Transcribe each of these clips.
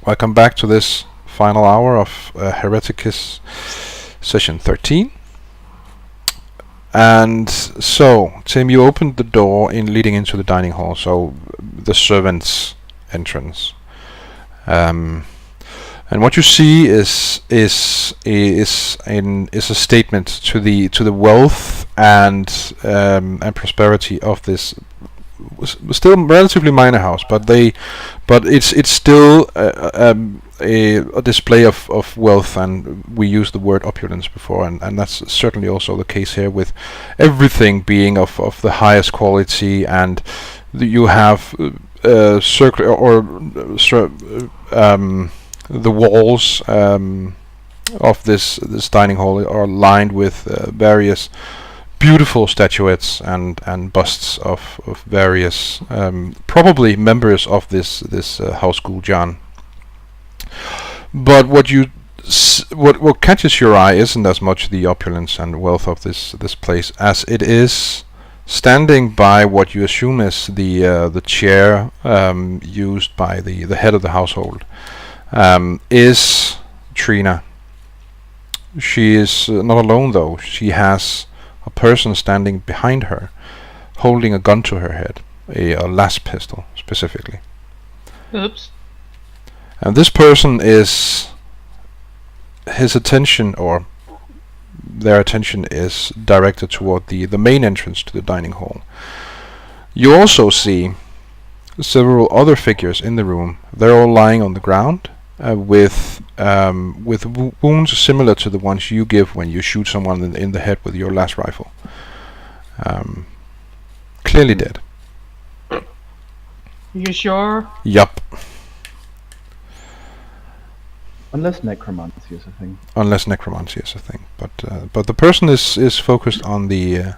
Welcome back to this final hour of HERETICUS session 13. And so, Tim, you opened the door leading into the dining hall, so the servants' entrance. And what you see is a statement to the wealth and prosperity of this still relatively minor house, but it's still a display of wealth, and we used the word opulence before, and that's certainly also the case here, with everything being of the highest quality, and you have circular or the walls of this dining hall are lined with various beautiful statuettes and busts of various probably members of this house Gul'jan. But what catches your eye isn't as much the opulence and wealth of this place as it is standing by what you assume is the chair used by the head of the household is Trina. She is not alone though. She has a person standing behind her, holding a gun to her head, a las pistol specifically. Oops. And this person is his attention, or their attention, is directed toward the main entrance to the dining hall. You also see several other figures in the room. They're all lying on the ground with wounds similar to the ones you give when you shoot someone in the head with your las rifle. Clearly dead. You sure? Yup. Unless necromancy is a thing. Unless necromancy is a thing, but the person is focused on the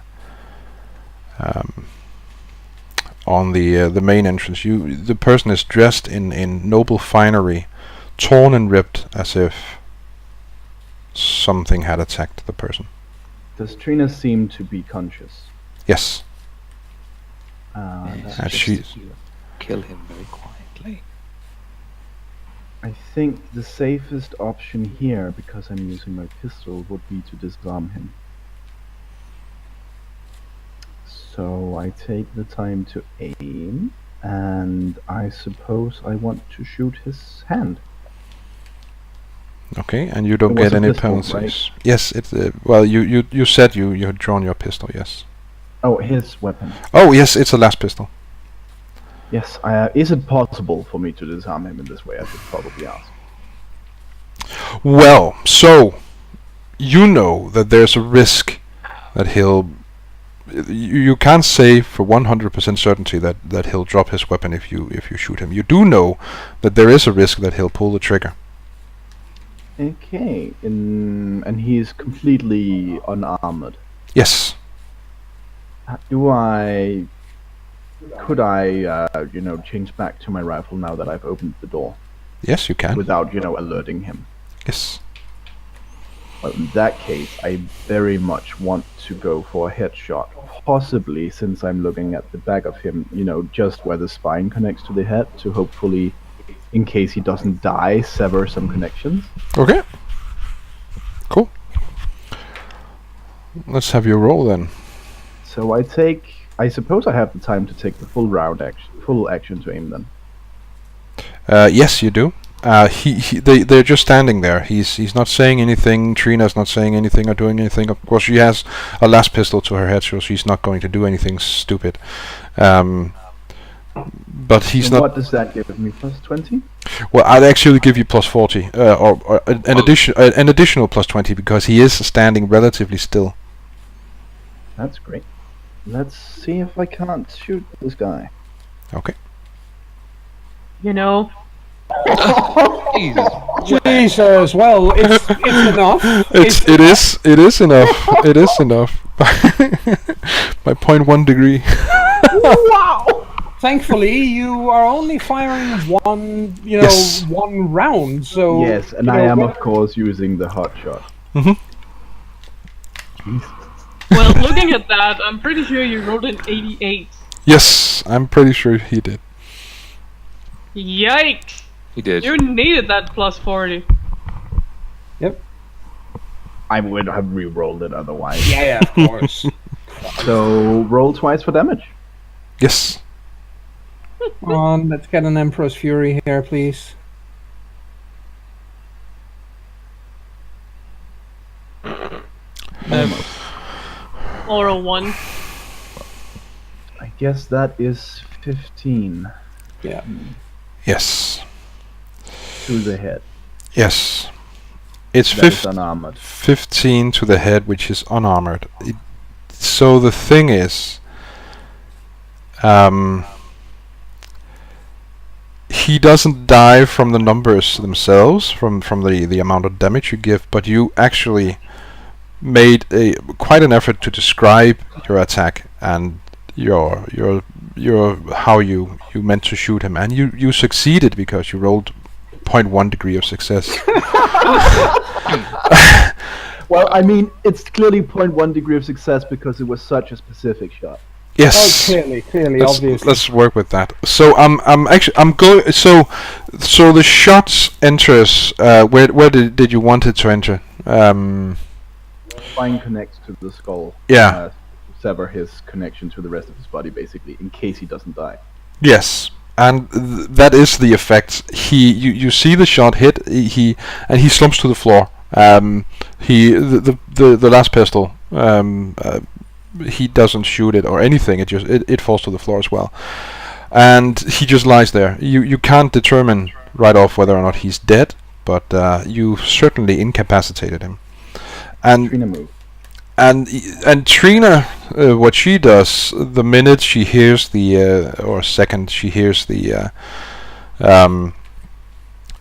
main entrance. The person is dressed in noble finery, torn and ripped as if something had attacked the person. Does Trina seem to be conscious? Yes. That's she's kill him very quietly. I think the safest option here, because I'm using my pistol, would be to disarm him. So I take the time to aim, and I suppose I want to shoot his hand. okay, and you don't It was get a any pistol, penalties. right? Yes, it's well, you said you had drawn your pistol. Yes. Oh, his weapon. Oh yes, it's a las pistol. Yes, is it possible for me to disarm him in this way? I should probably ask. Well, so you know that there's a risk that he'll. You can't say for 100% certainty that he'll drop his weapon if you shoot him. You do know that there is a risk that he'll pull the trigger. Okay, and he is completely unarmored. Yes. Could I, change back to my rifle now that I've opened the door Yes, you can. without, alerting him? Yes. Well, in that case, I very much want to go for a headshot. Possibly, since I'm looking at the back of him, just where the spine connects to the head, to hopefully, in case he doesn't die, sever some connections. Okay. Cool. Let's have your roll then. So I suppose I have the time to take the full action to aim then. Yes, you do. They're just standing there. He's not saying anything. Trina's not saying anything or doing anything. Of course, she has a las pistol to her head, so she's not going to do anything stupid. But he's And not. what does that give me? Plus 20? Well, I'd actually give you plus 40, or an additional plus 20, because he is standing relatively still. That's great. Let's see if I can't shoot this guy. Okay. Jesus, well, it's enough. It is enough. It is enough. By 0.1 degree. Wow! Thankfully, you are only firing one round, so... Yes, and I am, of course, using the hot shot. Mm-hmm. Well, looking at that, I'm pretty sure you rolled an 88. Yes, I'm pretty sure he did. Yikes! He did. You needed that plus 40. Yep. I would have re-rolled it otherwise. Yeah, of course. So roll twice for damage. Yes. Come on, let's get an Emperor's Fury here, please. Almost. Or a 1. I guess that is 15 Yeah. Yes. to the head. Yes. It's That is unarmored. 15 to the head, which is unarmored. So the thing is, he doesn't die from the numbers themselves, from the amount of damage you give, but you actually made quite an effort to describe your attack and your how you meant to shoot him, and you succeeded because you rolled 0.1 degree of success. Well, I mean, it's clearly 0.1 degree of success because it was such a specific shot. Yes. Oh, clearly, obviously. Let's work with that. So I'm going. So the shot enters. Where did you want it to enter? Spine connects to the skull. Yeah. Sever his connection to the rest of his body, basically, in case he doesn't die. Yes. And that is the effect. You see the shot hit. He slumps to the floor. The last pistol. He doesn't shoot it or anything. It falls to the floor as well, and he just lies there. You can't determine right off whether or not he's dead, but you certainly incapacitated him. And Trina move. and Trina, what she does the minute she hears or second she hears the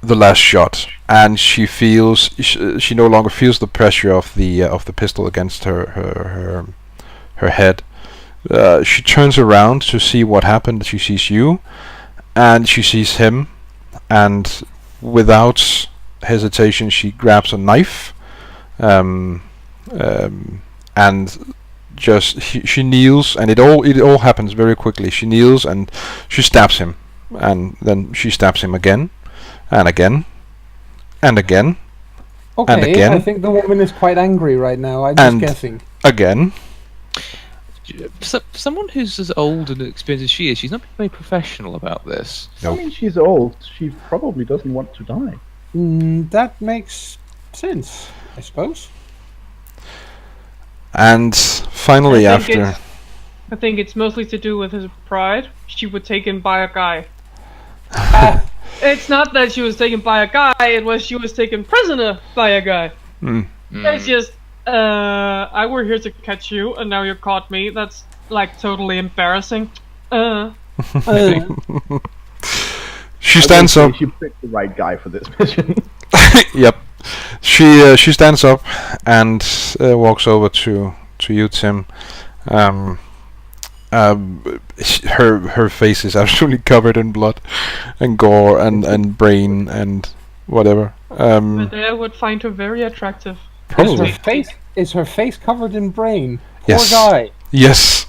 last shot, and she feels she no longer feels the pressure of the pistol against her head. She turns around to see what happened. She sees you, and she sees him, and without hesitation she grabs a knife, and just she kneels, and it all happens very quickly. She kneels and she stabs him, and then she stabs him again and again and again. Okay, and again. I think the woman is quite angry right now. I'm just guessing. Again. For someone who's as old and experienced as she is, she's not being very professional about this. No. I mean, she's old. She probably doesn't want to die. That makes sense, I suppose. And finally, I think it's mostly to do with his pride. She was taken by a guy. It's not that she was taken by a guy, it was she was taken prisoner by a guy. It's just, I were here to catch you, and now you caught me. That's, like, totally embarrassing. She stands up. She picked the right guy for this mission. Yep. She stands up and walks over to you, Tim. Her face is absolutely covered in blood and gore and brain and whatever. But I would find her very attractive. Probably. Is her face covered in brain? Poor Yes. guy. Yes.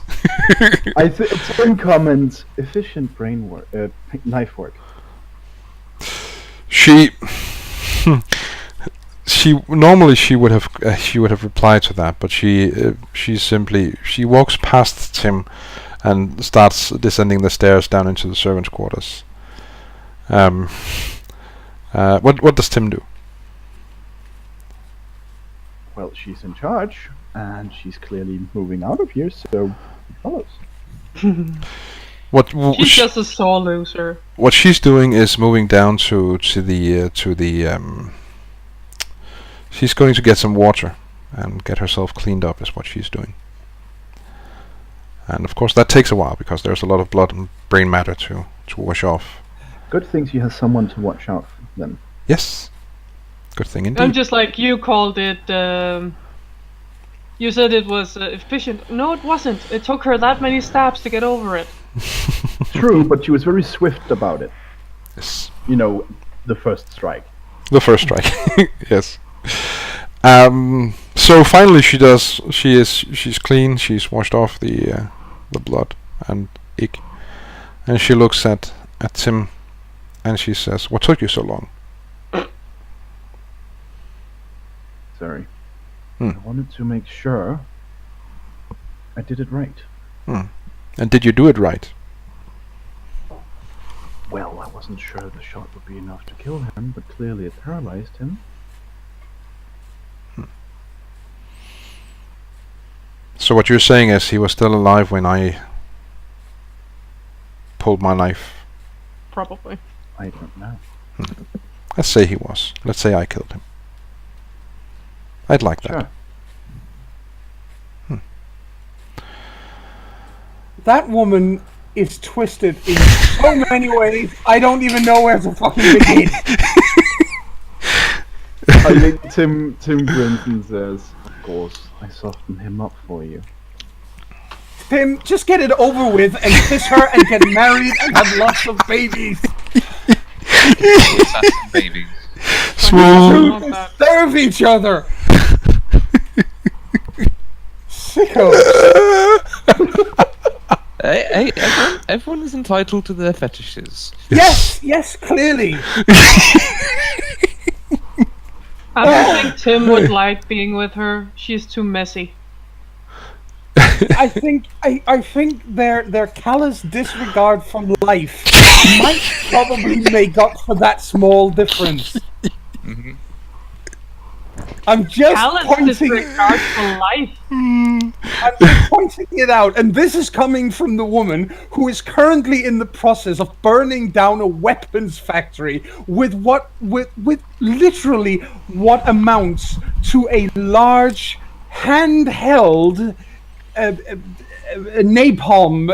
Tim comments efficient brain work, knife work. She normally she would have replied to that, but she walks past Tim and starts descending the stairs down into the servants' quarters. What does Tim do? Well, she's in charge, and she's clearly moving out of here, so he follows. She's just a sore loser. What she's doing is moving down to the she's going to get some water and get herself cleaned up, is what she's doing. And of course that takes a while because there's a lot of blood and brain matter to wash off. Good thing she has someone to watch out for then. Yes. Good thing indeed. I'm just like you called it. You said it was efficient. No, it wasn't. It took her that many stabs to get over it. True, but she was very swift about it. Yes. You know, the first strike. The first strike. Yes. So finally she's clean. She's washed off the blood and ick, and she looks at Tim and she says, "What took you so long?" Sorry. I wanted to make sure I did it right. And did you do it right? Well, I wasn't sure the shot would be enough to kill him, but clearly it paralyzed him. So what you're saying is he was still alive when I pulled my knife? Probably. I don't know. Let's say he was. Let's say I killed him. I'd like that. Sure. That woman is twisted in so many ways, I don't even know where to fucking begin. I think Tim grins and says, "Of course, I softened him up for you." Tim, just get it over with and kiss her and get married and have lots of babies. Babies. Smooth. To serve each other. Sickos. Hey, everyone is entitled to their fetishes. Yes, clearly. I don't think Tim would like being with her. She's too messy. I think their callous disregard from life might probably make up for that small difference. Mm-hmm. I'm just Callous pointing. disregard for life. I'm just pointing it out, and this is coming from the woman who is currently in the process of burning down a weapons factory with literally what amounts to a large handheld napalm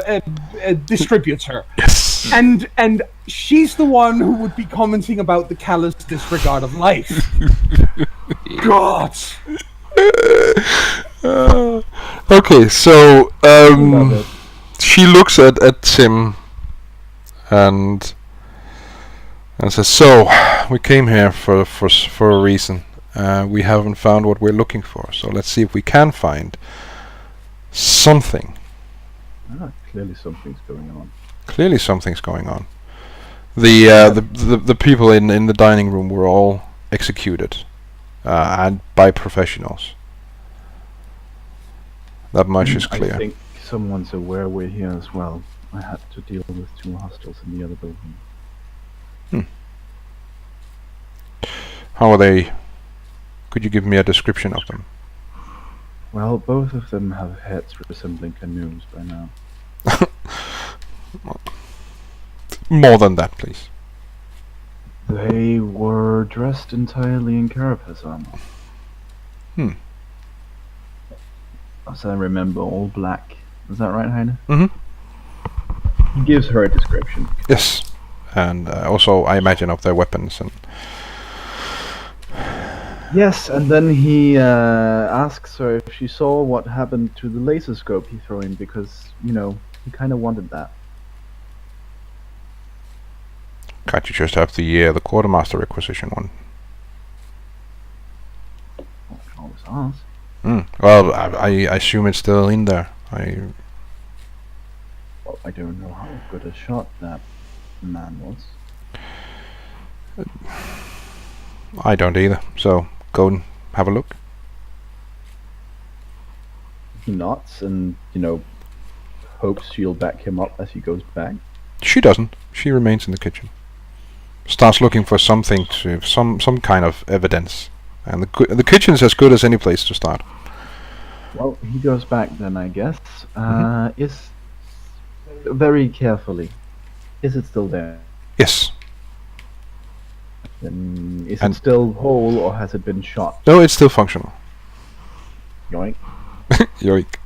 distributor. Yes. And she's the one who would be commenting about the callous disregard of life. God. Okay, so Love it. she looks at Tim and says, "So we came here for a reason. We haven't found what we're looking for. So let's see if we can find something." Clearly something's going on. Clearly, something's going on. The people in the dining room were all executed, and by professionals. That much is clear. I think someone's aware we're here as well. I had to deal with 2 hostiles in the other building. How are they? Could you give me a description of them? Well, both of them have heads resembling canoes by now. More than that, please. They were dressed entirely in carapace armor. As I remember, all black. Is that right, Heine? Mm-hmm. He gives her a description. Yes, and also I imagine of their weapons and. Yes, and then he asks her if she saw what happened to the laser scope he threw in, because, you know, he kind of wanted that. Can't you just have the quartermaster requisition one? Well, I can always ask. Well, I assume it's still in there. Well, I don't know how good a shot that man was. I don't either. So go and have a look. He nods and, you know, hopes she'll back him up as he goes back. She doesn't. She remains in the kitchen. Starts looking for something to some kind of evidence, and the kitchen's as good as any place to start. Well, he goes back then, I guess. Is very carefully. Is it still there? Yes. Then is it still whole, or has it been shot? No, it's still functional. Yoink. Yoink.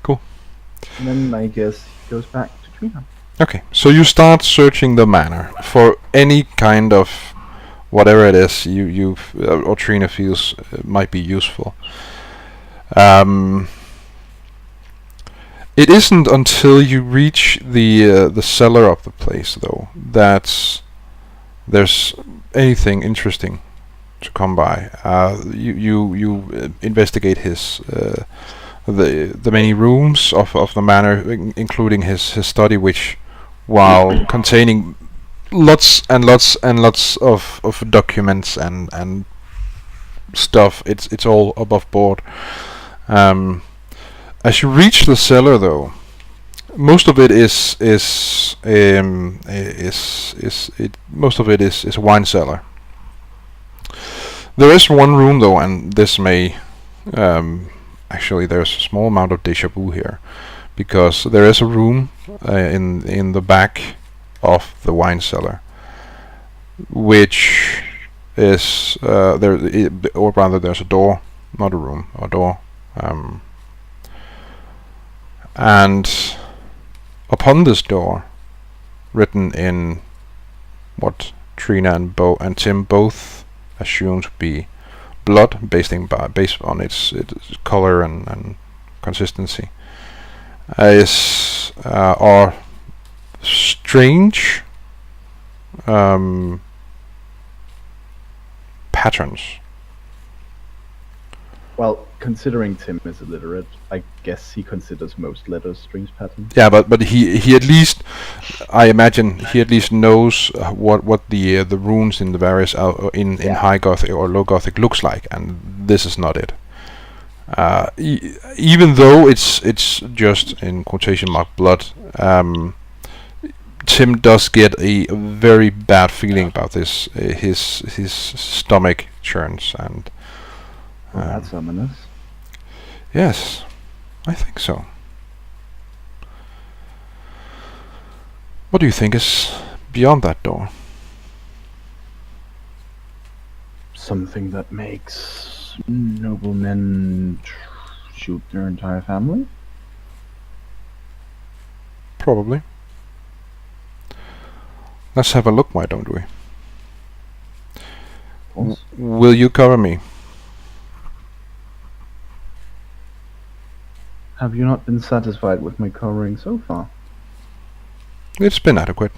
Cool. And then I guess he goes back to Trina. Okay, so you start searching the manor for any kind of whatever it is you or Trina feels might be useful. It isn't until you reach the cellar of the place, though, that there's anything interesting to come by. You investigate his the many rooms of the manor, including his study, which, while containing lots and lots and lots of documents and stuff. It's all above board. As you reach the cellar, though, most of it is wine cellar. There is one room, though, and this may actually, there's a small amount of déjà vu here, because there is a room in the back of the wine cellar, which is or rather, there's a door, not a room, a door, and upon this door, written in what Trina and Tim both assume to be blood, based on its color and consistency, are strange patterns. Well, considering Tim is illiterate, I guess he considers most letters strange patterns. Yeah, but he at least, I imagine he at least knows what the runes in the various in High Gothic or Low Gothic looks like, and this is not it. Even though it's just in quotation mark blood, Tim does get a very bad feeling about this. His stomach churns, and That's ominous. yes, I think so. What do you think is beyond that door? Something that makes noblemen shoot their entire family? Probably. Let's have a look, why don't we? Of course. Will you cover me? Have you not been satisfied with my covering so far? It's been adequate.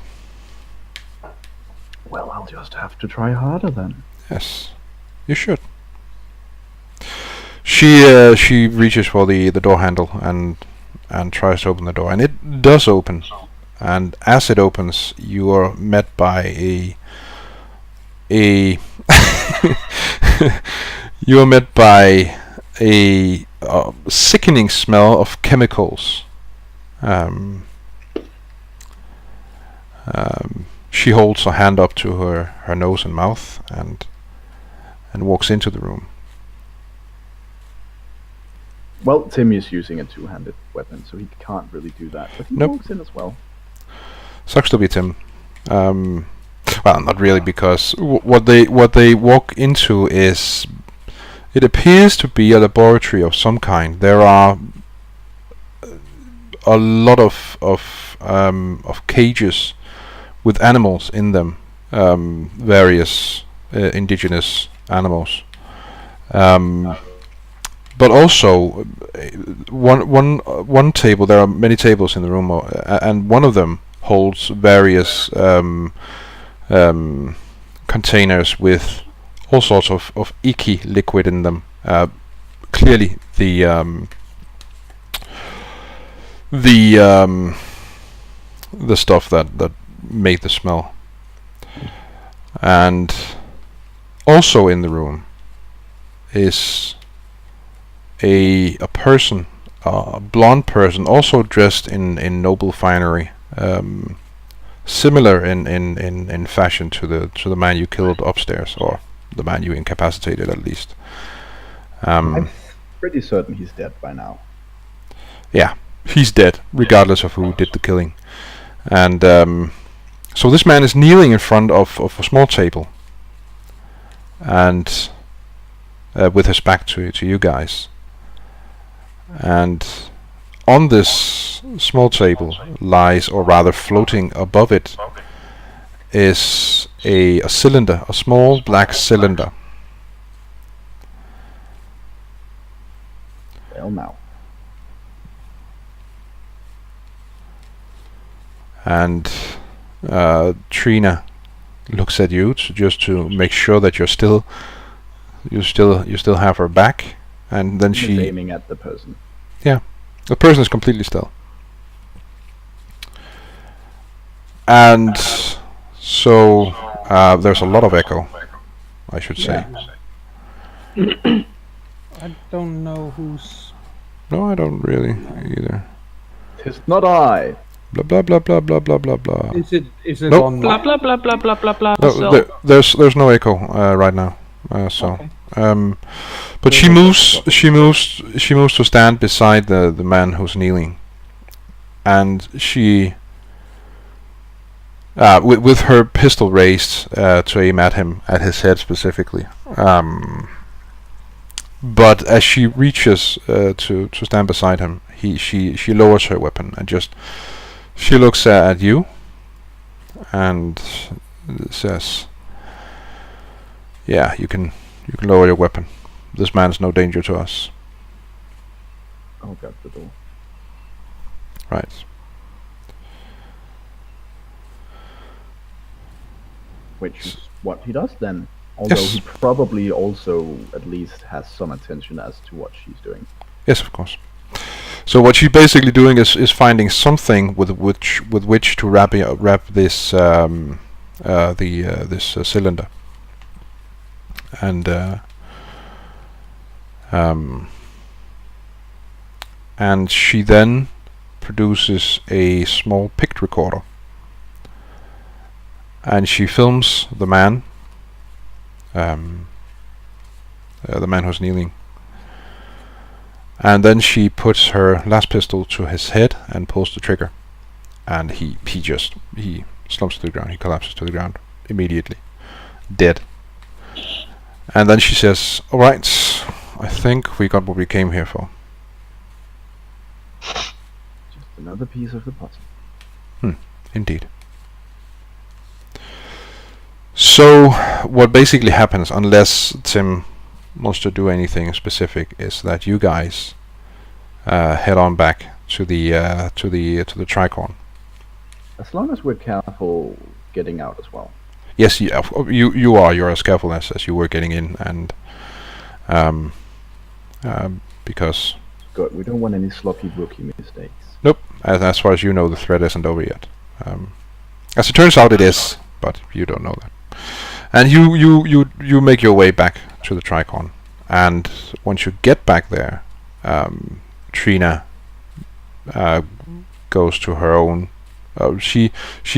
Well, I'll just have to try harder then. Yes, you should. She reaches for the door handle and tries to open the door, and it does open. And as it opens, you are met by a you are met by a sickening smell of chemicals. She holds her hand up to her nose and mouth and walks into the room. Well, Tim is using a two-handed weapon, so he can't really do that. But he Nope. walks in as well. Sucks to be Tim. Well, not really, because what they walk into is, it appears to be a laboratory of some kind. There are a lot of cages with animals in them, various indigenous animals. But also, one table. There are many tables in the room, and one of them holds various containers with all sorts of icky liquid in them. Clearly, the stuff that made the smell. And also in the room is a person, a blonde person, also dressed in noble finery, similar in fashion to the man you killed upstairs, or the man you incapacitated at least. I'm pretty certain he's dead by now. Yeah, he's dead, regardless of who did the killing. And so this man is kneeling in front of a small table, and with his back to you guys. And on this small table lies, or rather floating above it, is a cylinder, a small black cylinder. Well, now. And Trina looks at you just to make sure that you still have her back, and then She's she, aiming at the person. the person is completely still. And So there's a lot of echo, I should say. I don't know who's... No, I don't really either. 'Tis not I. Blah blah blah blah blah blah blah blah. Is it Nope. on... Blah blah blah blah blah blah blah. No, there's no echo right now. Okay. But she moves to stand beside the man who's kneeling, and she with her pistol raised to aim at him, at his head specifically. But as she reaches to stand beside him, she lowers her weapon and just she looks at you and says, "Yeah, you can lower your weapon. This man's no danger to us." I'll grab the door. Right. Which is what he does then. Although Yes. he probably also at least has some attention as to what she's doing. Yes, of course. So what she's basically doing is finding something with which to wrap this this cylinder, and she then produces a small pict recorder, and she films the man who's kneeling. And then she puts her last pistol to his head and pulls the trigger, and he slumps to the ground. He collapses to the ground immediately, dead. And then she says, "All right, I think we got what we came here for." Just another piece of the puzzle. Indeed. So what basically happens, unless Tim wants to do anything specific, is that you guys head on back to the tricorn. As long as we're careful getting out as well. Yes, you are. You're as careful as you were getting in, and because Good. We don't want any sloppy rookie mistakes. nope, as far as you know, the threat isn't over yet. As it turns out, it is, but you don't know that. And you make your way back to the tricorn, and once you get back there, Trina goes to her own. She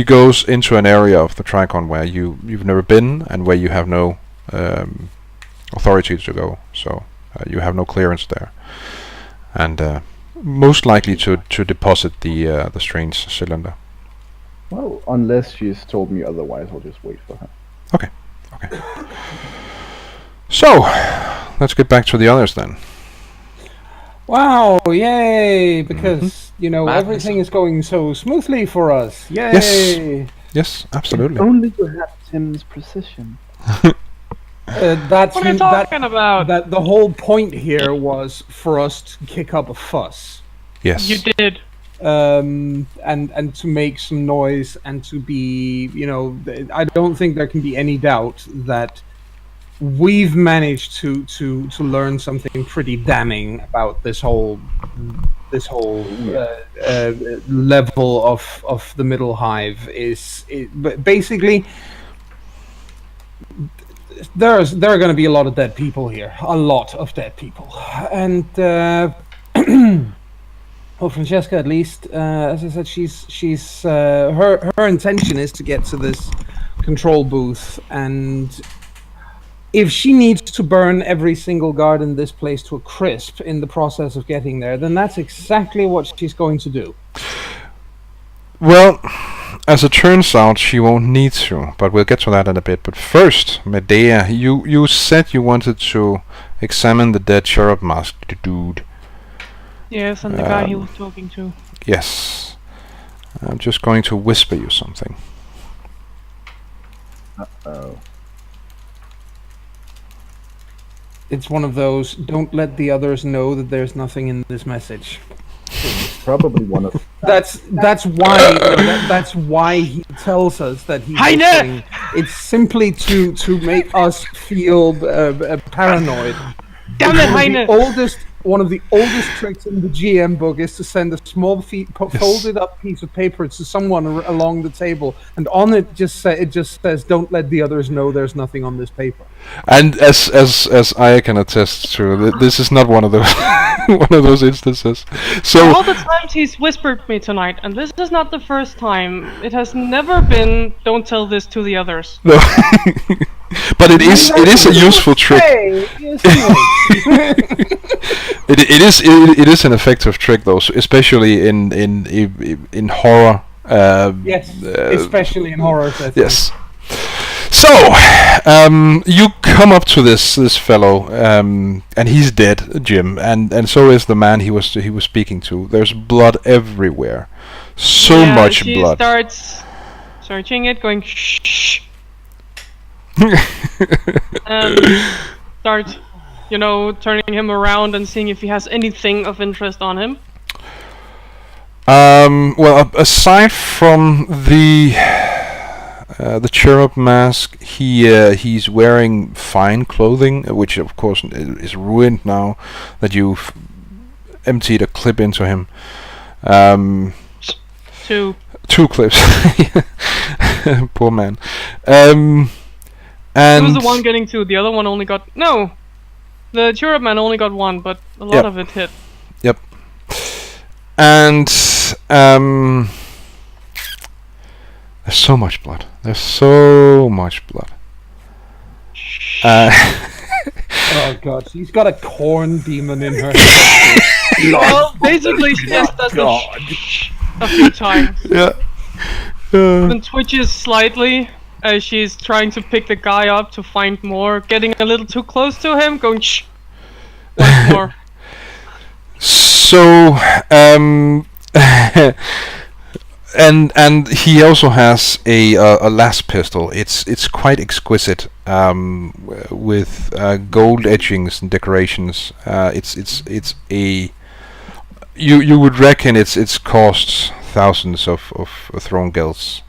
goes into an area of the tricorn where you've never been and where you have no authority to go. So you have no clearance there, and most likely to deposit the strange cylinder. Well, unless she's told me otherwise, I'll just wait for her. Okay. So let's get back to the others then. Wow, yay! Because, Madness. everything is going so smoothly for us. Yay! Yes, absolutely. Only to have Tim's precision. That's What are you talking about? That the whole point here was for us to kick up a fuss. Yes. You did. And to make some noise and to be, I don't think there can be any doubt that we've managed to learn something pretty damning about this whole level of the Middle Hive. But basically, there are going to be a lot of dead people here, a lot of dead people, and well, Francesca, at least, as I said, she's her intention is to get to this control booth, and if she needs to burn every single guard in this place to a crisp in the process of getting there, then that's exactly what she's going to do. Well, as it turns out, she won't need to, but we'll get to that in a bit. But first, Medea, you said you wanted to examine the dead cherub masked dude. Yes, and the guy he was talking to. Yes. I'm just going to whisper you something. Uh-oh. It's one of those, don't let the others know that there's nothing in this message. Probably one of... That's why he tells us that he's Heine! whispering. It's simply to make us feel paranoid. Damn it, Heine! one of the oldest tricks in the GM book is to send a small folded up piece of paper to someone along the table, and on it just says, "Don't let the others know there's nothing on this paper." And as I can attest to, this is not one of those one of those instances. So all the times he's whispered me tonight, and this is not the first time. It has never been, "Don't tell this to the others." no. But it is a useful trick. It is an effective trick though, especially in horror. Yes, especially in horror settings. Yes. So you come up to this fellow, and he's dead, Jim, and so is the man he was speaking to. There's blood everywhere, so much blood. She starts searching it, going shh. And start, turning him around and seeing if he has anything of interest on him. Well, aside from the cherub mask, he's wearing fine clothing, which of course is ruined now that you've emptied a clip into him. Two clips. Poor man. And he was the one getting two. The other one only got the cherub man only got one, but a lot of it hit. Yep. And there's so much blood. There's so much blood. Oh god, she's got a corn demon in her. Well, basically she just does a few times. Yeah. And twitches slightly as she's trying to pick the guy up to find more, getting a little too close to him, going shh. Once more. So, and he also has a last pistol. It's quite exquisite, with gold etchings and decorations. It's a you would reckon it's cost thousands of throne gills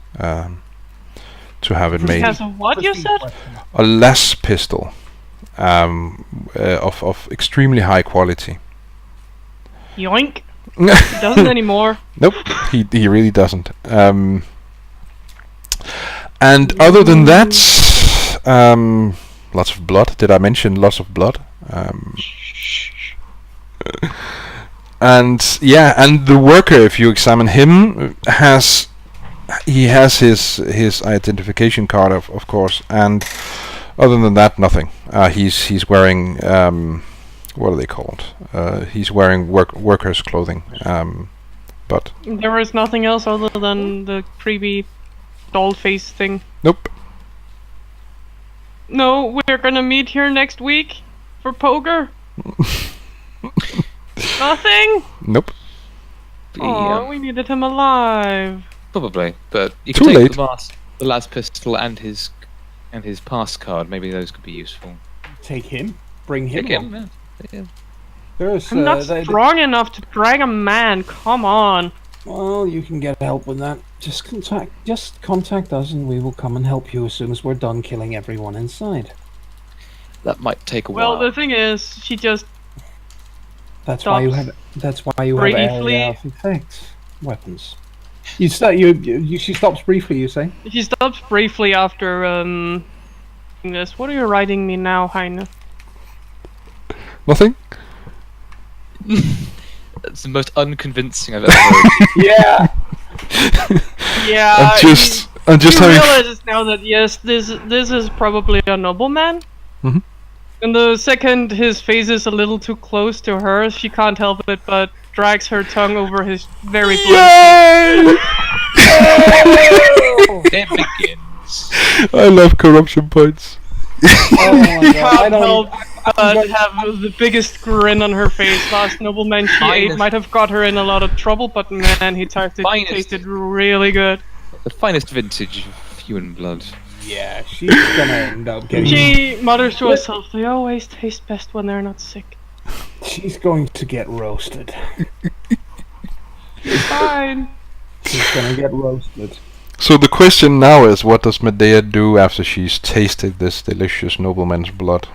to have it made. It has a what, you said? A las pistol, of extremely high quality. Yoink. He doesn't anymore. Nope, he really doesn't. And other than that, lots of blood. Did I mention lots of blood? And the worker, if you examine him, has his identification card, of course, and other than that, nothing. He's wearing what are they called? He's wearing workers' clothing, but there is nothing else other than the creepy doll face thing. Nope. No, we're gonna meet here next week for poker. Nothing. Nope. Oh, we needed him alive. Probably, but you Too can take late. the last pistol and his pass card. Maybe those could be useful. Take him. Bring him. Take him. on. Yeah. There's, I'm not strong enough to drag a man. Come on. Well, you can get help with that. Just contact us, and we will come and help you as soon as we're done killing everyone inside. That might take a while. Well, the thing is, she just. That's why you have briefly. area of effect weapons. She stops briefly. You say? She stops briefly after this. What are you writing me now, Heine? Nothing. That's the most unconvincing I've ever heard. Yeah. Yeah. I'm just he having. realizes now that yes, this is probably a nobleman. Mhm. And the second his face is a little too close to hers, she can't help it but drags her tongue over his very bloody It begins. I love corruption points. Oh my god! I Can't don't. help but have the biggest grin on her face. Last nobleman she ate might have got her in a lot of trouble, but man, he tasted really good. The finest vintage of human blood. Yeah, she's gonna end up getting. She mutters to herself, "They always taste best when they're not sick." She's going to get roasted. Fine. She's gonna get roasted. So the question now is, what does Medea do after she's tasted this delicious nobleman's blood?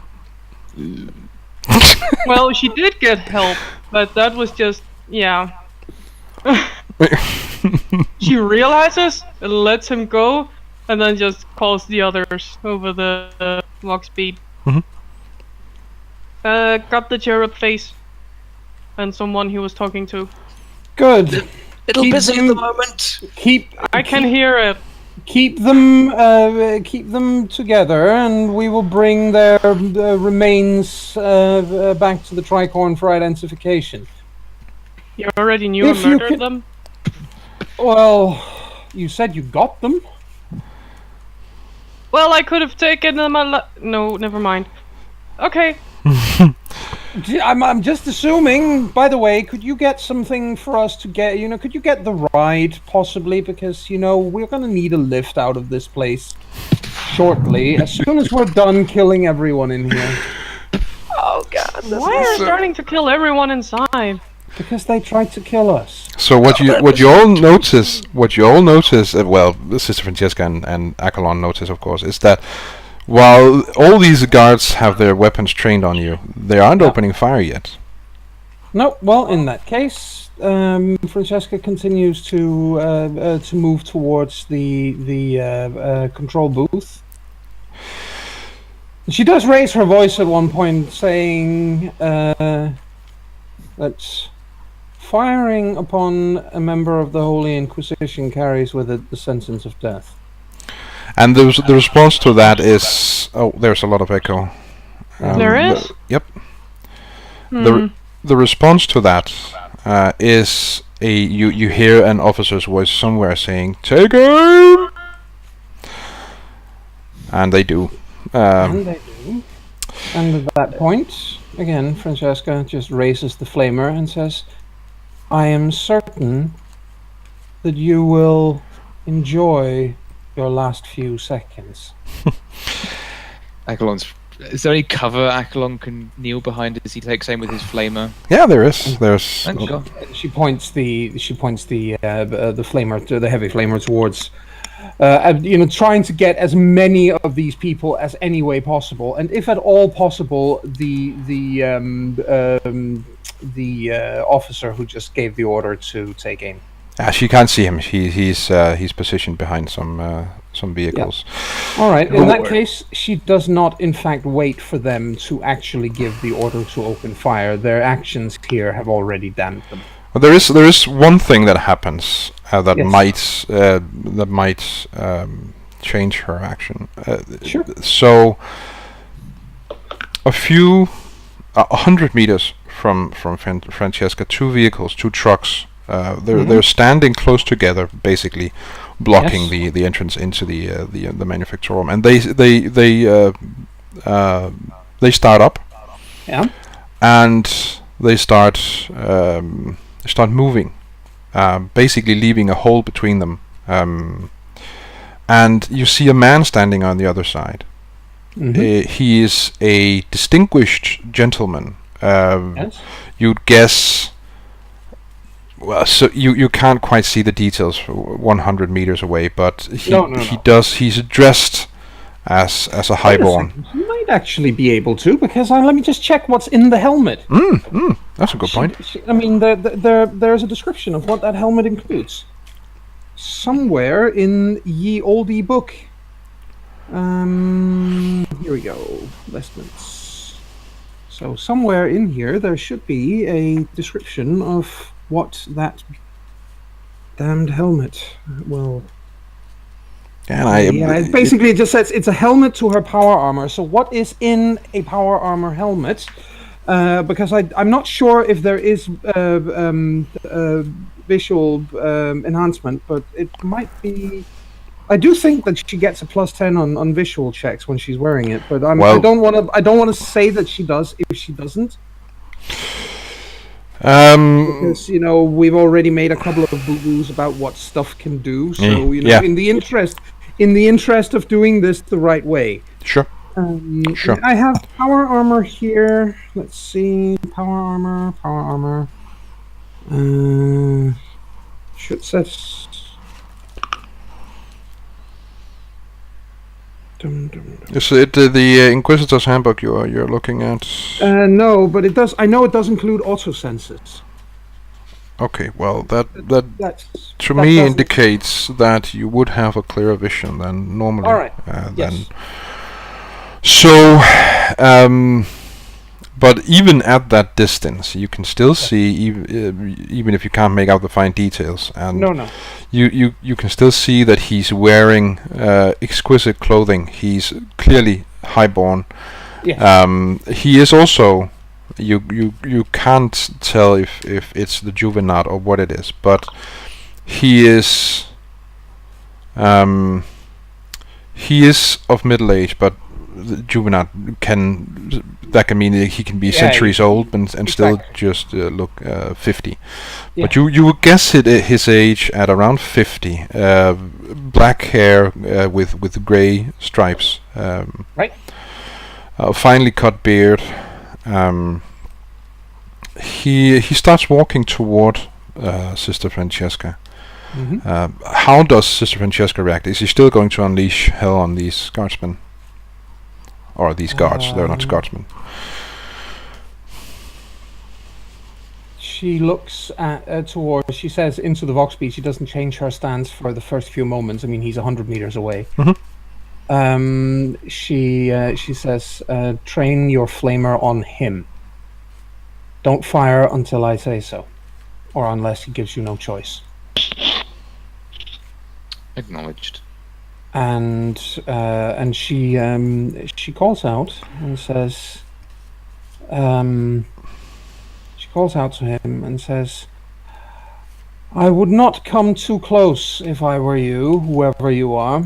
Well, she did get help, but that was just, yeah. She realizes, lets him go, and then just calls the others over the walk speed. Mhm. Got the cherub face, and someone he was talking to. Good. Little Keep busy at them- the moment. I can hear it. Keep them together, and we will bring their remains back to the Tricorn for identification. You already knew If I you murdered could- them? Well, you said you got them. Well, I could have taken them no, never mind. Okay. I'm just assuming. By the way, could you get something for us to get? Could you get the ride possibly? Because we're gonna need a lift out of this place shortly. As soon as we're done killing everyone in here, Oh god. Why are you starting to kill everyone inside? because they tried to kill us. So what you all notice, well, Sister Francesca and Akalon notice, of course, is that while all these guards have their weapons trained on you, they aren't opening fire yet. No, well, in that case, Francesca continues to move towards the control booth. She does raise her voice at one point, saying that firing upon a member of the Holy Inquisition carries with it the sentence of death. And the response to that is, oh, there's a lot of echo. There is? Yep. Hmm. The response to that is you hear an officer's voice somewhere saying, "Take him!" And they do. And they do. And at that point, again, Francesca just raises the flamer and says, I am certain that you will enjoy your last few seconds. Akalon's. Is there any cover Akalon can kneel behind as he takes aim with his flamer? Yeah, there is. There's. Thank God. She points the flamer, the heavy flamer towards, trying to get as many of these people as any way possible, and if at all possible, the officer who just gave the order to take aim. She can't see him. He's positioned behind some vehicles. All right. In that case, she does not, in fact, wait for them to actually give the order to open fire. Their actions here have already damned them. Well, there is one thing that happens that Yes. might change her action. Sure. So a few 100 meters from Francesca, two vehicles, two trucks. They're standing close together, basically blocking Yes. the entrance into the manufactorum, and they start up. Yeah. And they start moving, basically leaving a hole between them. And you see a man standing on the other side. Mhm. He is a distinguished gentleman. Yes. You'd guess. Well, so you can't quite see the details 100 meters away, but No. he does. He's dressed as a highborn. You might actually be able to, because let me just check what's in the helmet. That's a good point. I mean, there's a description of what that helmet includes. Somewhere in ye olde book. Here we go. Vestments. So somewhere in here there should be a description of what that damned helmet will. And Basically it just says it's a helmet to her power armor. So what is in a power armor helmet? Because I'm not sure if there is visual enhancement, but it might be. I do think that she gets a +10 on visual checks when she's wearing it, but I don't want to say that she does if she doesn't. Because we've already made a couple of boo-boos about what stuff can do. So in the interest of doing this the right way. Sure. Sure. I have power armor here. Let's see, power armor. Should set. Is it the Inquisitor's Handbook you're looking at? No, but it does. I know it does include auto senses. Okay, well that That's, to that me doesn't- indicates that you would have a clearer vision than normally. All right. Then. Yes. So, but even at that distance, you can still see, even if you can't make out the fine details, and No. you can still see that he's wearing exquisite clothing. He's clearly highborn. Yes. He is also. You can't tell if it's the Juvenat or what it is, but he is of middle age, but the Juvenat can mean that he can be centuries old and still just look 50. Yeah. But you would guess his age at around 50. Black hair with grey stripes. Right. Finely cut beard. He starts walking toward Sister Francesca. How does Sister Francesca react? Is he still going to unleash hell on these guardsmen? Or these guards? They're not guardsmen. She looks at towards. She says into the Vox speech. She doesn't change her stance for the first few moments. I mean, he's 100 meters away. She says, "Train your flamer on him. Don't fire until I say so, or unless he gives you no choice." Acknowledged. And she calls out and says, she calls out to him and says, "I would not come too close if I were you, whoever you are."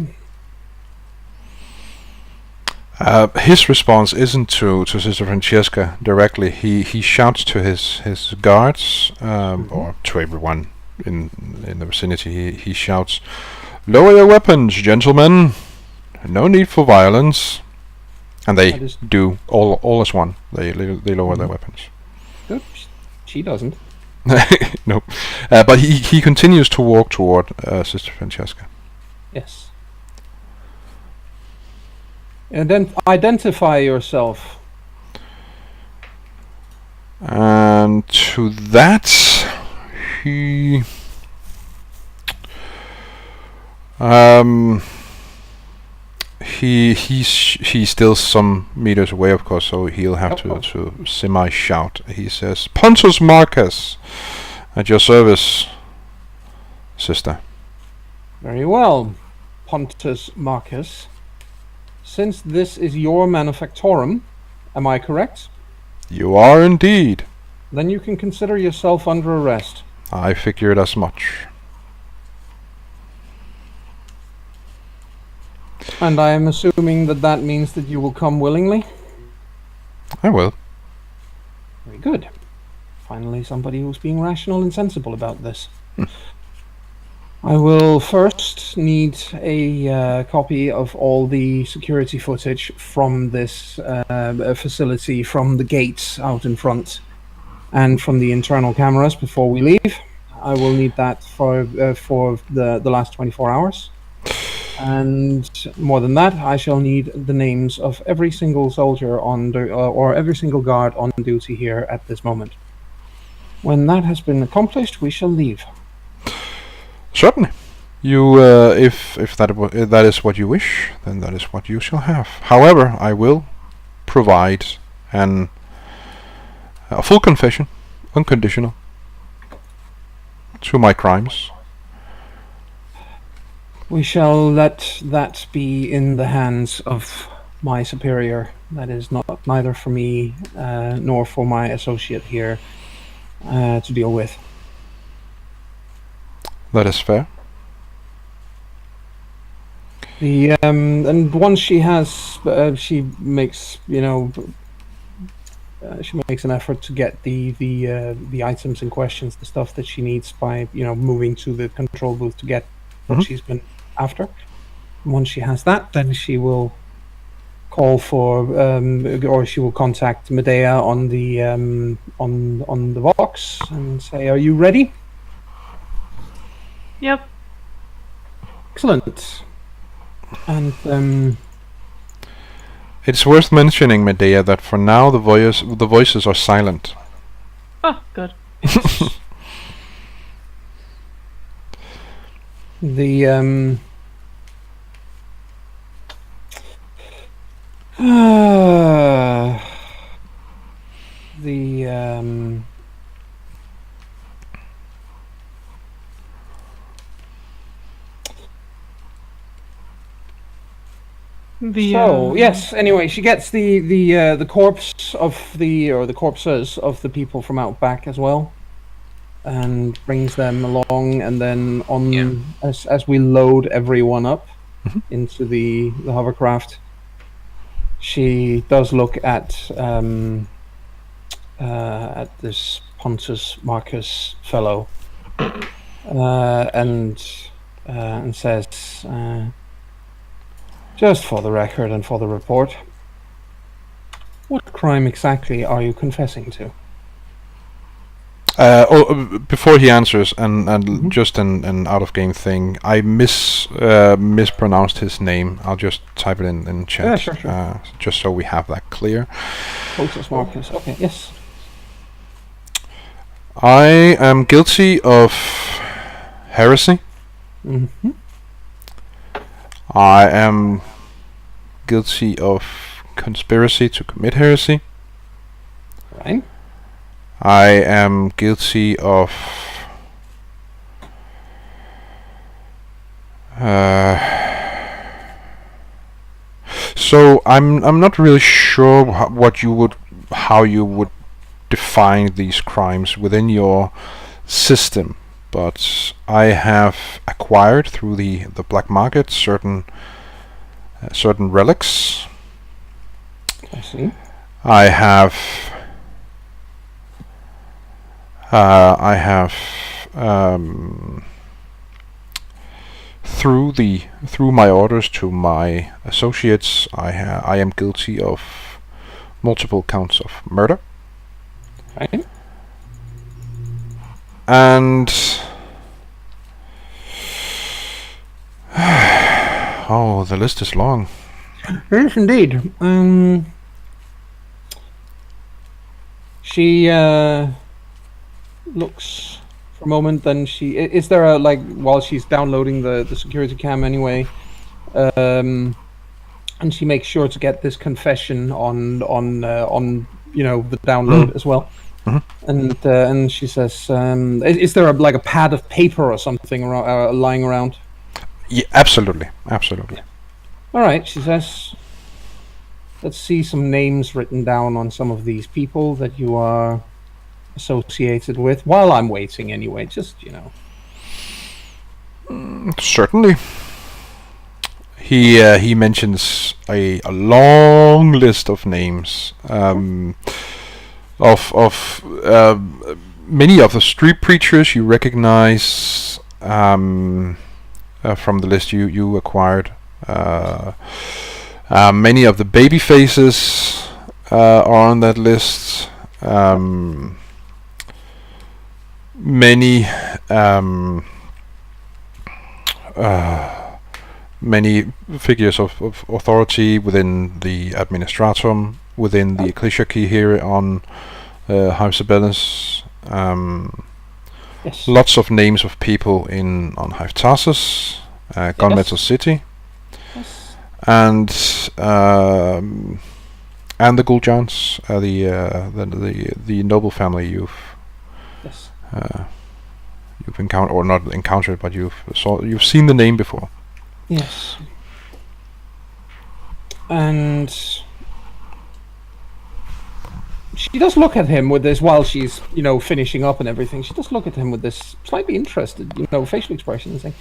His response isn't to Sister Francesca directly. He shouts to his guards, or to everyone in the vicinity. He shouts, "Lower your weapons, gentlemen. No need for violence." And they do all as one. They lower their weapons. Good. She doesn't. No, but he continues to walk toward Sister Francesca. Yes. And then identify yourself. And to that, he's still some meters away, of course, so he'll have to semi-shout. He says, "Pontus Marcus, at your service, sister." Very well, Pontus Marcus. Since this is your manufactorum, am I correct? You are indeed. Then you can consider yourself under arrest. I figured as much. And I am assuming that means that you will come willingly? I will. Very good. Finally, somebody who's being rational and sensible about this. I will first need a copy of all the security footage from this facility, from the gates out in front, and from the internal cameras before we leave. I will need that for the last 24 hours. And more than that, I shall need the names of every single soldier or every single guard on duty here at this moment. When that has been accomplished, we shall leave. Certainly. You, if that is what you wish, then that is what you shall have. However, I will provide a full confession, unconditional, to my crimes. We shall let that be in the hands of my superior. That is neither for me nor for my associate here to deal with. That is fair. And once she has, she makes she makes an effort to get the items and questions, the stuff that she needs by moving to the control booth to get what she's been after. Once she has that, then she will call for or she will contact Medea on the Vox and say, "Are you ready?" Yep. Excellent. And It's worth mentioning, Medea, that for now the voices are silent. Oh, good. The So yes. Anyway, she gets the corpse of the corpses of the people from out back as well, and brings them along. And then as we load everyone up into the hovercraft, she does look at this Pontus Marcus fellow, and says. Just for the record and for the report, what crime exactly are you confessing to? Before he answers, and just an out-of-game thing, I mispronounced his name. I'll just type it in chat, Yeah, sure. just so we have that clear. Pontus Marcus. Okay, yes. I am guilty of heresy. Mm-hmm. I am guilty of conspiracy to commit heresy. Right. I am guilty of so I'm not really sure how you would define these crimes within your system. But I have acquired through the black market certain relics. I see. I have through my orders to my associates, I am guilty of multiple counts of murder. Right. And oh, the list is long. Yes, indeed. She looks for a moment. Then is there a while she's downloading the security cam anyway, and she makes sure to get this confession on the download as well. Mm-hmm. And she says, "Is there a pad of paper or something lying around?" Yeah, absolutely. All right, she says. Let's see some names written down on some of these people that you are associated with. While I'm waiting, anyway, just Certainly. He mentions a long list of names. Of many of the street preachers you recognize from the list you acquired. Many of the baby faces are on that list. Many figures of authority within the administratum, within the ecclesiarchy here on Hypsibellus. yes. Lots of names of people on Hive Tarsus, Gunmetal City, Yes. and the Gul'jans, the noble family you've Yes. you've encountered, or not encountered, but you've seen the name before. Yes. And she does look at him with this while she's, finishing up and everything. She does look at him with this slightly interested, facial expression and saying,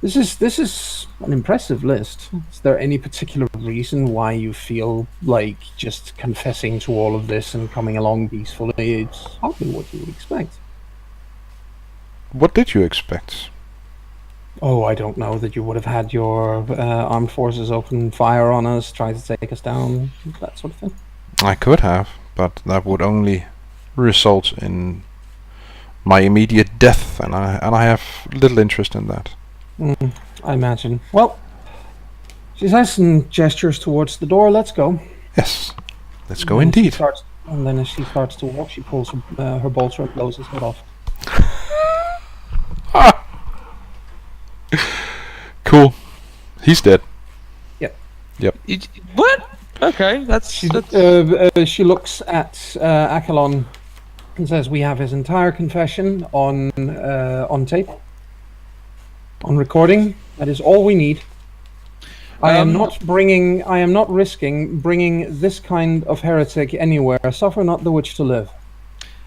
"This is an impressive list. Is there any particular reason why you feel like just confessing to all of this and coming along peacefully? It's hardly what you would expect." What did you expect? Oh, I don't know, that you would have had your armed forces open fire on us, try to take us down, that sort of thing. I could have, but that would only result in my immediate death, and I have little interest in that. I imagine. Well, She says and gestures towards the door. Let's go. Yes. Let's go And she indeed. and then as she starts to walk, she pulls her bolter and blows his head off. Cool. He's dead. What? Okay, that's. She looks at Achelon and says, "We have his entire confession on tape, on recording. That is all we need. I am not risking bringing this kind of heretic anywhere. Suffer not the witch to live."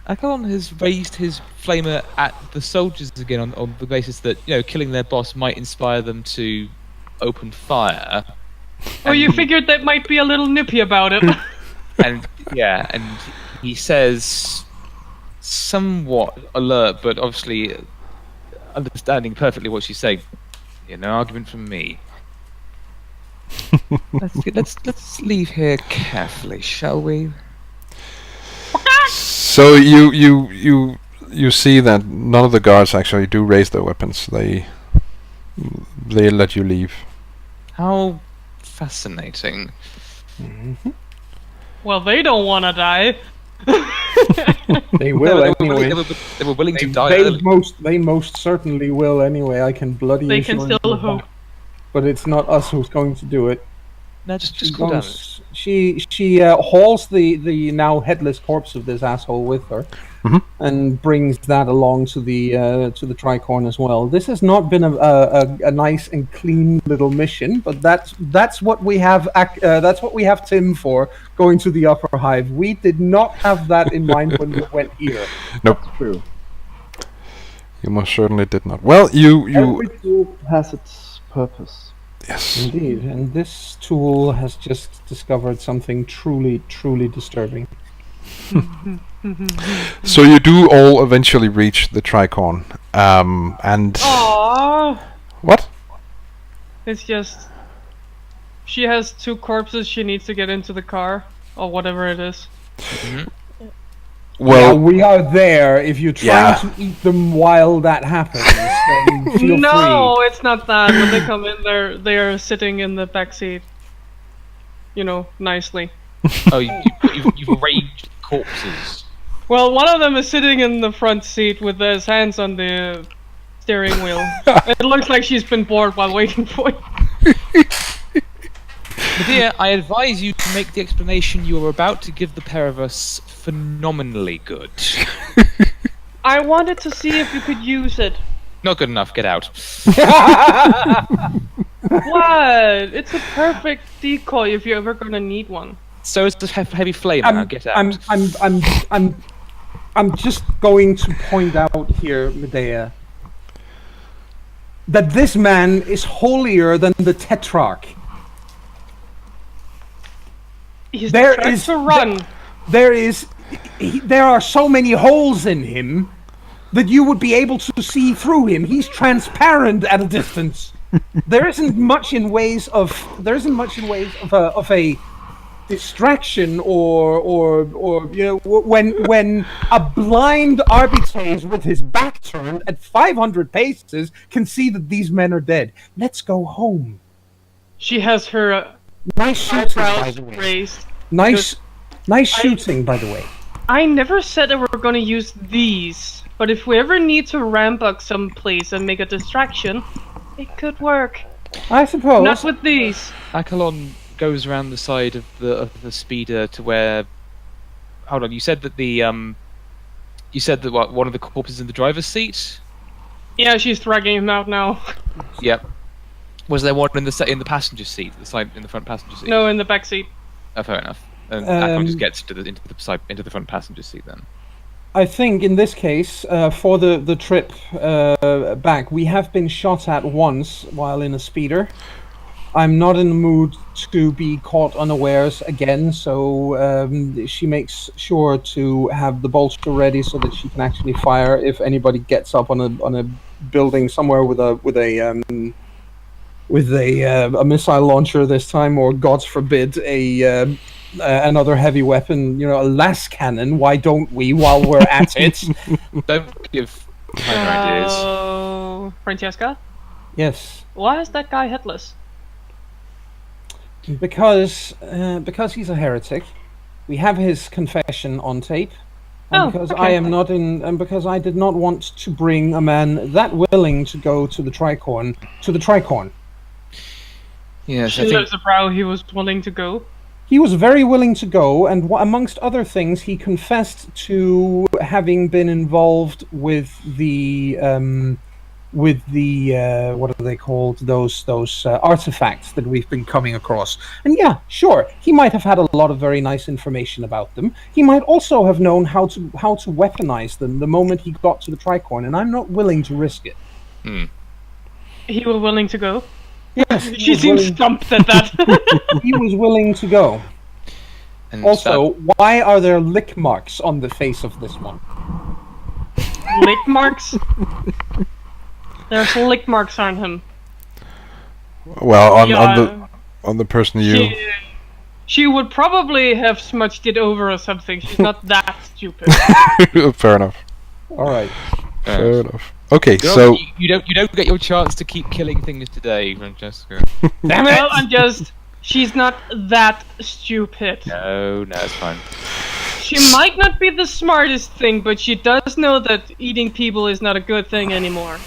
Achelon has raised his flamer at the soldiers again on the basis that, killing their boss might inspire them to open fire. Oh, you figured that might be a little nippy about it. And he says, somewhat alert, but obviously understanding perfectly what she's saying. No argument from me. Let's leave here carefully, shall we? So you see that none of the guards actually do raise their weapons. They let you leave. How fascinating. Mm-hmm. Well, they don't want to die. They will anyway. They were willing to die early. They most certainly will anyway. I can bloody They assure can you still of hope. that. But it's not us who's going to do it. No, just cool down. She hauls the now headless corpse of this asshole with her, and brings that along to the tricorn as well. This has not been a nice and clean little mission, but that's what we have. That's what we have Tim for, going to the upper hive. We did not have that in mind when we went here. Nope. True. You most certainly did not. Well, you Every tool has its purpose. yes. Indeed, and this tool has just discovered something truly, truly disturbing. So you do all eventually reach the tricorn, and Aww. what? It's just... She has 2 corpses she needs to get into the car. Or whatever it is. Well, Yeah, we are there. If you're trying Yeah. to eat them while that happens, then feel No, it's not that. When they come in, they're sitting in the back seat. Nicely. Oh, you've arranged corpses. Well, one of them is sitting in the front seat with his hands on the steering wheel. It looks like she's been bored while waiting for you. Medea, I advise you to make the explanation you are about to give the pair of us phenomenally good. I wanted to see if you could use it. Not good enough, get out. What? It's a perfect decoy if you're ever gonna need one. So is the heavy flame now, get out. I'm just going to point out here, Medea, that this man is holier than the Tetrarch. He's There trying is- to run. There are so many holes in him that you would be able to see through him. He's transparent at a distance. There isn't much in ways of a distraction or when a blind arbitrage with his back turned at 500 paces can see that these men are dead. Let's go home. She has her Nice shooting, by eyebrows the way. raised. Nice shooting, by the way. I never said that we're gonna use these, but if we ever need to ramp up someplace and make a distraction, it could work. I suppose. Not with these. Achelon goes around the side of the speeder to where. Hold on, you said that one of the corpses in the driver's seat? Yeah, she's dragging him out now. Yep. Was there one in the passenger seat, in the front passenger seat? No, in the back seat. Oh, fair enough. And Achelon just gets into the front passenger seat then. I think in this case, for the trip back, we have been shot at once while in a speeder. I'm not in the mood to be caught unawares again, so she makes sure to have the bolster ready so that she can actually fire if anybody gets up on a building somewhere with a missile launcher this time, or God forbid another heavy weapon, a las cannon. Why don't we while we're at it? Don't give minor ideas. Oh, Francesca? Yes. Why is that guy headless? Because he's a heretic. We have his confession on tape. And because I am not in, and because I did not want to bring a man that willing to go to the Tricorn, Yes, She lives a brow. He was willing to go. He was very willing to go, and amongst other things, he confessed to having been involved with the what are they called? Those artifacts that we've been coming across. And yeah, sure, he might have had a lot of very nice information about them. He might also have known how to weaponize them the moment he got to the Tricorn, and I'm not willing to risk it. He was willing to go. Yes, she seems stumped at that. He was willing to go. And also, why are there lick marks on the face of this one? Lick marks? There's lick marks on him. Well, on the person you... She would probably have smudged it over or something. She's not that stupid. Fair enough. Alright. Fair enough. Okay, so... You don't get your chance to keep killing things today, Francesca. Damn it! Well, she's not that stupid. No, it's fine. She might not be the smartest thing, but she does know that eating people is not a good thing anymore.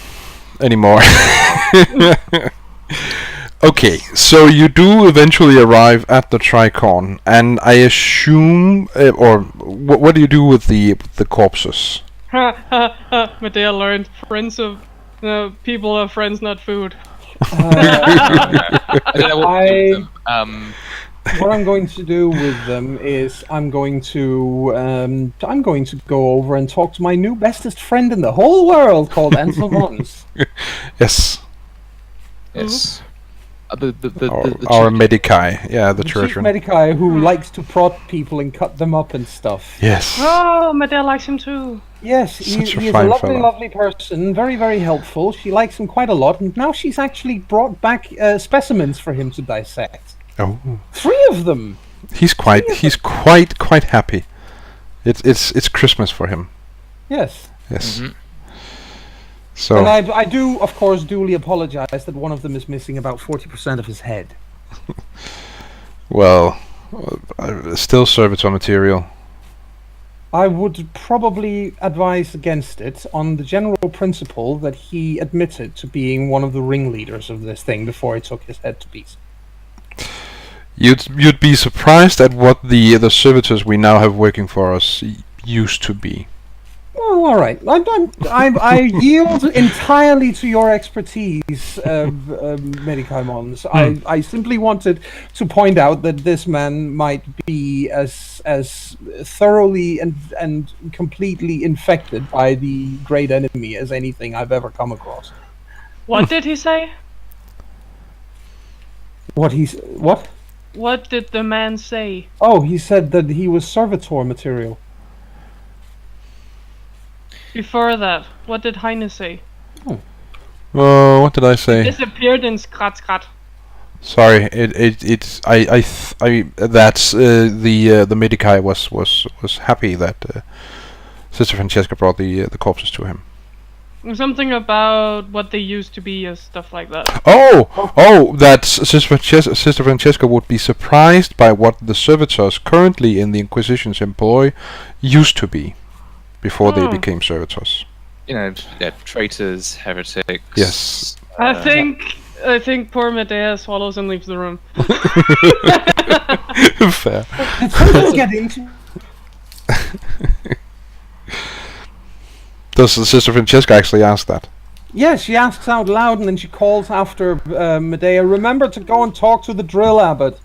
Okay, so you do eventually arrive at the Tricorn, and I assume, or what do you do with the corpses? Medea learned people are friends, not food. What I'm going to do with them is I'm going to go over and talk to my new bestest friend in the whole world called Ansel Mons. Yes. Our Medici, the church Medici who likes to prod people and cut them up and stuff. Yes. Oh, Medea likes him too. Yes, he is a lovely, lovely person, very, very helpful. She likes him quite a lot, and now she's actually brought back specimens for him to dissect. Oh. 3 of them. He's quite happy. It's Christmas for him. Yes. Yes. Mm-hmm. So. And I do, of course, duly apologize that one of them is missing about 40% of his head. Well, still servitor material. I would probably advise against it on the general principle that he admitted to being one of the ringleaders of this thing before he took his head to pieces. You'd be surprised at what the servitors we now have working for us used to be. Well, all right. I yield entirely to your expertise, Medici Mons. I simply wanted to point out that this man might be as thoroughly and completely infected by the great enemy as anything I've ever come across. What did he say? What? What did the man say? Oh, he said that he was servitor material. Before that, what did Heine say? What did I say? Disappeared in Skrat. Sorry, that's the Medici was happy that Sister Francesca brought the corpses to him. Something about what they used to be, or stuff like that. Oh! That Sister Francesca would be surprised by what the servitors currently in the Inquisition's employ used to be before they became servitors. Traitors, heretics. Yes. I think poor Medea swallows and leaves the room. Fair. Get into. Does Sister Francesca actually ask that? Yes, she asks out loud, and then she calls after Medea, remember to go and talk to the drill abbot.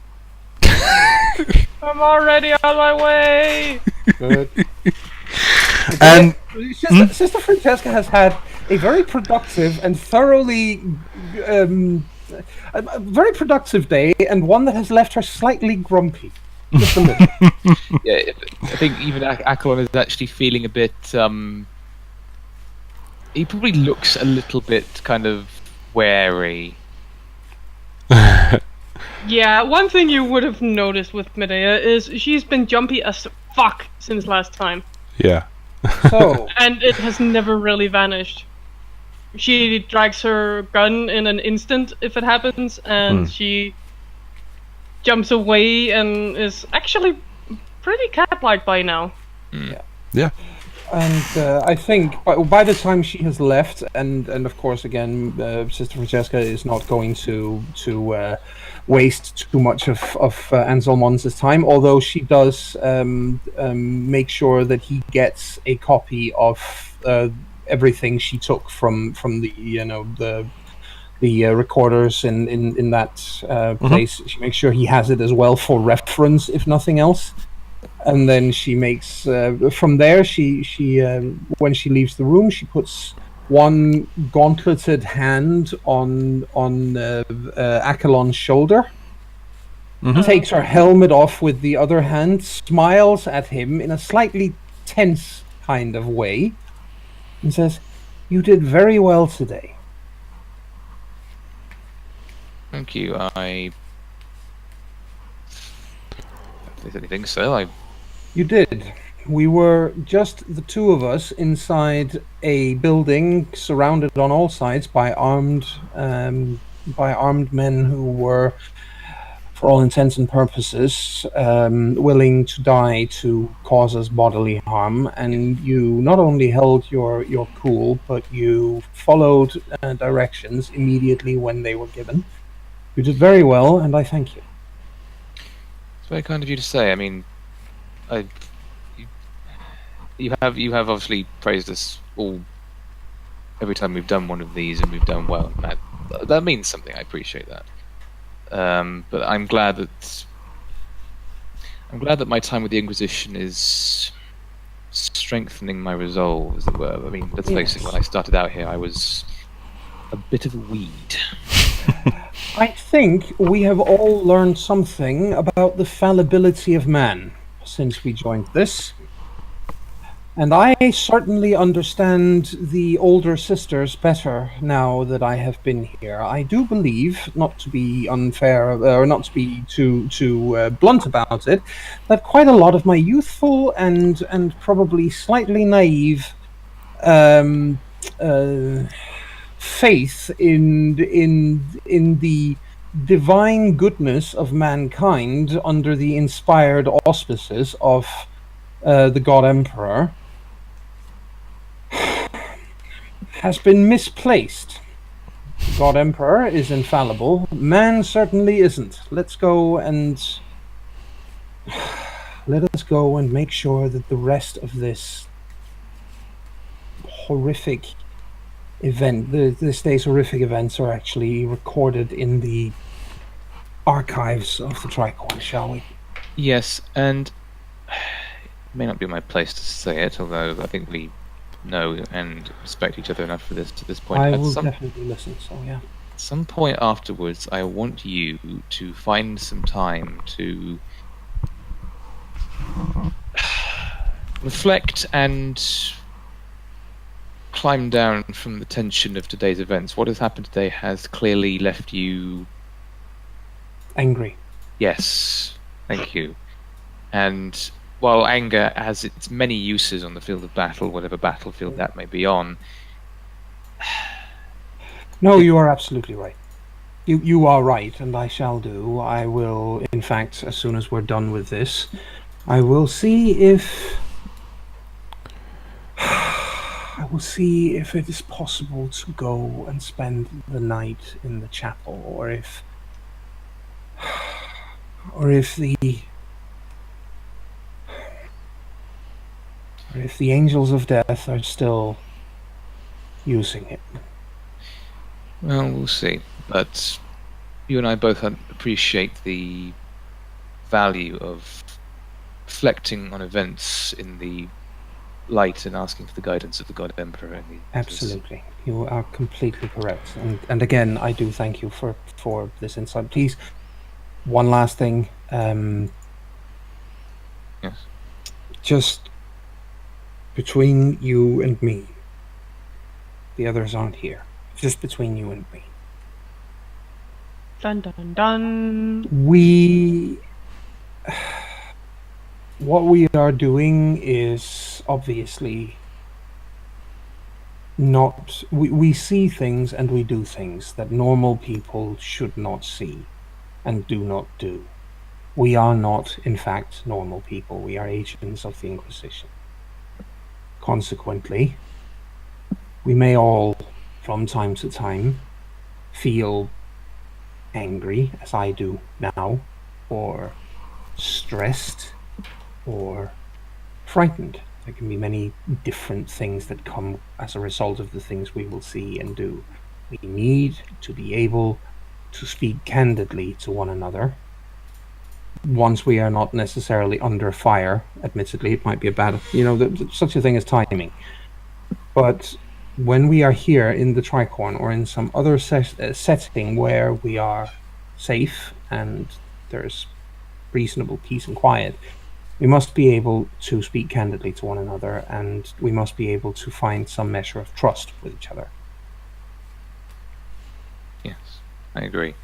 I'm already on my way! Good. And Sister Francesca has had a very productive and thoroughly a very productive day, and one that has left her slightly grumpy. Just a little. Yeah, I think even Accolon is actually feeling a bit he probably looks a little bit kind of wary. Yeah, one thing you would have noticed with Medea is she's been jumpy as fuck since last time. Yeah. So. And it has never really vanished. She drags her gun in an instant if it happens, and she jumps away and is actually pretty cat-like by now. Yeah. And I think by the time she has left, and of course again, Sister Francesca is not going to waste too much of Anselmon's time, although she does make sure that he gets a copy of everything she took from the recorders in that place. She makes sure he has it as well for reference, if nothing else. And then she makes from there. She when she leaves the room, she puts one gauntleted hand on Achelon's shoulder, takes her helmet off with the other hand, smiles at him in a slightly tense kind of way, and says, "You did very well today." Thank you. I certainly think so. You did. We were just the two of us inside a building surrounded on all sides by armed men who were, for all intents and purposes, willing to die to cause us bodily harm. And you not only held your cool, but you followed directions immediately when they were given. You did very well, and I thank you. It's very kind of you to say. I mean, you have obviously praised us all every time we've done one of these, and we've done well. And that means something. I appreciate that. But I'm glad that my time with the Inquisition is strengthening my resolve, as it were. I mean, let's face it. When I started out here, I was a bit of a weed. I think we have all learned something about the fallibility of man since we joined this. And I certainly understand the older sisters better now that I have been here. I do believe, not to be unfair, or not to be too blunt about it, that quite a lot of my youthful and probably slightly naive faith in the divine goodness of mankind under the inspired auspices of the God Emperor has been misplaced. God Emperor is infallible. Man certainly isn't. Let us go and make sure that the rest of this horrific event, this day's horrific events, are actually recorded in the archives of the Tricorn, shall we? Yes, and it may not be my place to say it, although I think we know and respect each other enough for this to this point. I will definitely listen, so yeah. At some point afterwards, I want you to find some time to reflect and climb down from the tension of today's events. What has happened today has clearly left you angry. Yes, thank you. And while anger has its many uses on the field of battle, whatever battlefield that may be on... No, you are absolutely right. You are right, and I shall do. I will, in fact, as soon as we're done with this, I will see if it is possible to go and spend the night in the chapel, or if the angels of death are still using it. Well, we'll see. But you and I both appreciate the value of reflecting on events in the light and asking for the guidance of the God Emperor. Absolutely. You are completely correct. And again, I do thank you for this insight. Please, one last thing. Yes. Just between you and me. The others aren't here. Just between you and me. Dun dun dun. What we are doing is obviously not... We see things and we do things that normal people should not see and do not do. We are not, in fact, normal people. We are agents of the Inquisition. Consequently, we may all, from time to time, feel angry, as I do now, or stressed, or frightened. There can be many different things that come as a result of the things we will see and do. We need to be able to speak candidly to one another. Once we are not necessarily under fire, admittedly, it might be a bad, such a thing as timing. But when we are here in the Tricorn or in some other setting where we are safe and there's reasonable peace and quiet, we must be able to speak candidly to one another, and we must be able to find some measure of trust with each other. Yes, I agree.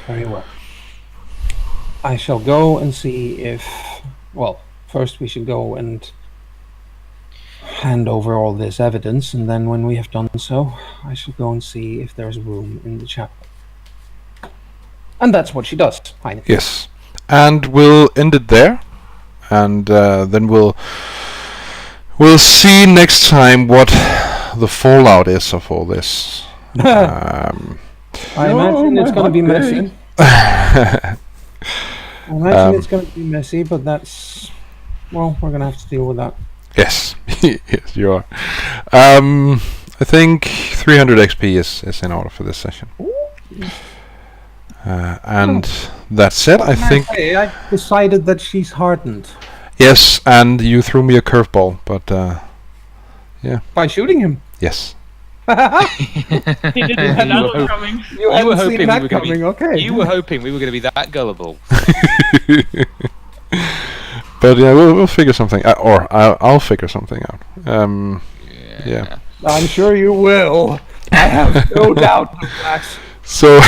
Very well. I shall go and see if... Well, first we should go and hand over all this evidence, and then when we have done so, I shall go and see if there's room in the chapel. And that's what she does, Heinrich. Yes. And we'll end it there, and then we'll see next time what the fallout is of all this. I imagine it's going to be messy. I imagine it's going to be messy, but that's... Well, we're going to have to deal with that. Yes, yes, you are. I think 300 XP is in order for this session. And that's it, I think. I decided that she's hardened. Yes, and you threw me a curveball, but yeah. By shooting him? Yes. He didn't have that one coming. You were hadn't hoping seen that we were gonna coming, okay. You were hoping we were going to be that gullible. But yeah, we'll figure something out, or I'll figure something out. Yeah. I'm sure you will. I have no doubt of that. So,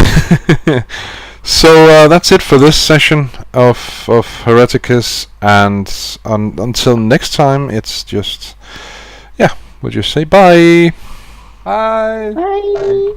that's it for this session of Hereticus, and until next time, it's just, we'll just say bye. Bye. Bye.